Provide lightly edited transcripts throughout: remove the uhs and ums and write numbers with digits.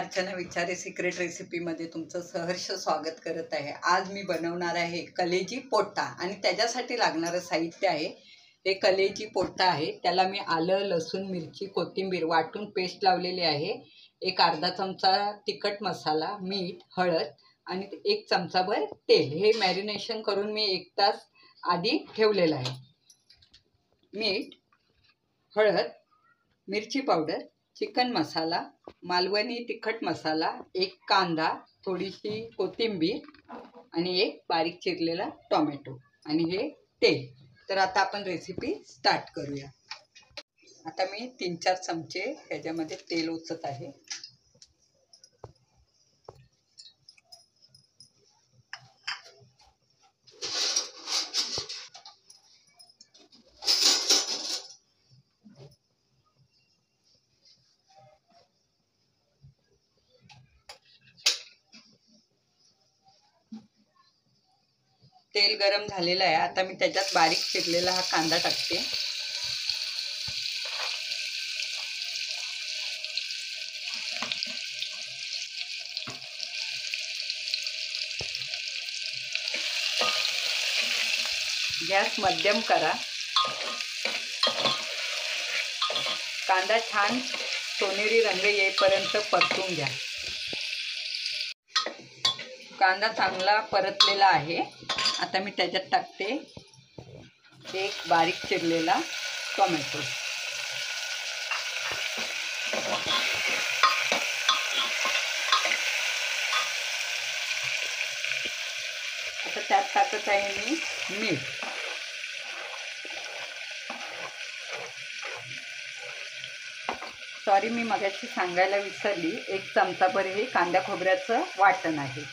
अर्चना विचारे secret रेसिपीमध्ये तुमचं सहर्ष स्वागत करत आहे। आज मी बनवणार आहे कलेजी पोट्टा आणि त्याच्यासाठी लागणारं साहित्य आहे हे कलेजी पोट्टा आहे। त्याला मी आलं, लसूण, मिरची, कोथिंबीर वाटून पेस्ट लावलेली आहे। एक अर्धा चमचा तिखट मसाला, मीठ, हळद आणि एक चमचाभर तेल हे मॅरिनेशन करून मी 1 तास आधी ठेवलेलं आहे। मीठ, हळद, मिरची पावडर, चिकन मसाला, मालवणी तिखट मसाला, एक कांदा, थोडीशी कोथिंबीर आणि एक बारीक चिरलेला टोमॅटो आणि हे तेल। तर आता आपण रेसिपी स्टार्ट करूया। आता मी 3-4 चमचे ह्याच्यामध्ये तेल ओतत आहे। तेल गरम झालेलं आहे। आता मी त्याच्यात बारीक चिरलेला हा कांदा टाकते। गॅस मध्यम करा। कांदा छान सोनेरी रंग येईपर्यंत परतून घ्या। कांदा चांगला परतलेला आहे। आता मी त्याच्यात टाकते एक बारीक चिरलेला टोमॅटो। आता त्यात टाकत आहे मी मीठ, सॉरी मी मगाशी सांगायला विसरली, 1 चमचाभर हे कांदा खोबऱ्याचं वाटण आहे।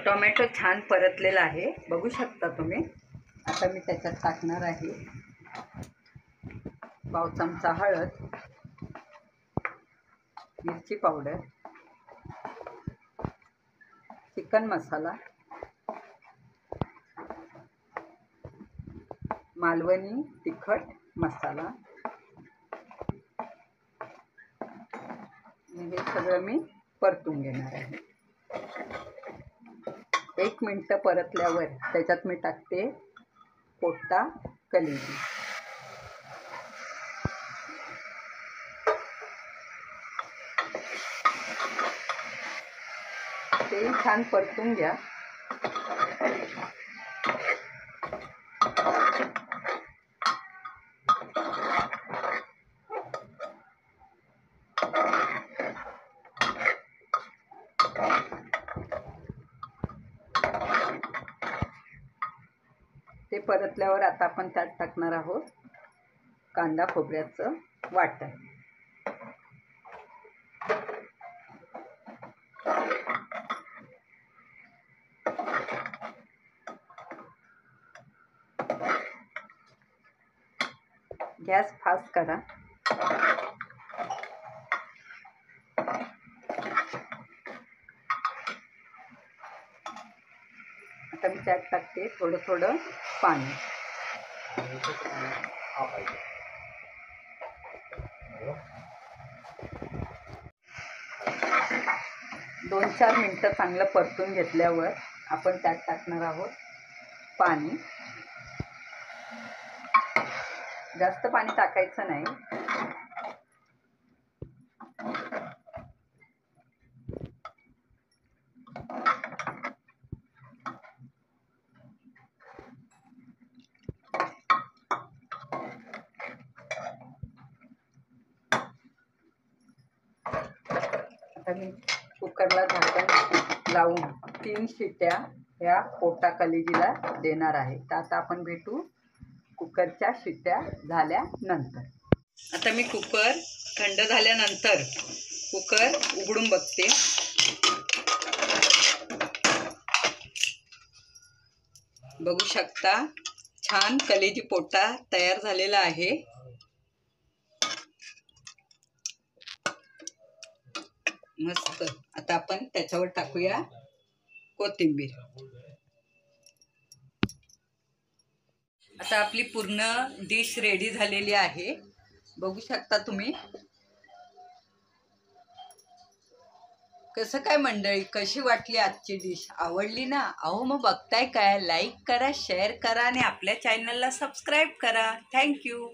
टोमॅटो छान परतलेला आहे, बघू शकता तुम्ही। आता मी त्याच्यात टाकणार आहे पाव चमचा हळद, मिरची पावडर, चिकन मसाला, मालवणी तिखट मसाला, हे सगळं मी परतून घेणार आहे। 1 मिनिट परतल्यावर त्याच्यात मी टाकते पोट्टा कलेजी। ते छान परतून घ्या। ते परतल्यावर आता आपण त्यात टाकणार आहोत कांदा खोबऱ्याचं वाटण। गॅस फास्ट करा। आता मी त्यात टाकते थोडं थोडं पाणी। 2-4 मिनिटं चांगलं परतून घेतल्यावर आपण त्यात टाकणार आहोत पाणी। जास्त पाणी टाकायचं नाही। आता मी कुकरला झाकण लावून 3 शिट्या या पोट्टा कलेजीला देणार आहे। तर आता आपण भेटू कुकरच्या शिट्या झाल्यानंतर। आता मी कुकर थंड झाल्यानंतर कुकर उघडून बघते। बघू शकता छान कलेजी पोट्टा तयार झालेला आहे. मस्त. आता आपण त्याच्यावर टाकूया कोथिंबीर. आता आपली पूर्ण डिश रेडी झालेली आहे. बघू शकता तुम्ही. कसं काय मंडळी, कशी वाटली आजची डिश? आवडली ना? अहो मग बघताय काय, लाईक करा, शेअर करा आणि आपल्या चॅनलला सबस्क्राईब करा. थँक्यू.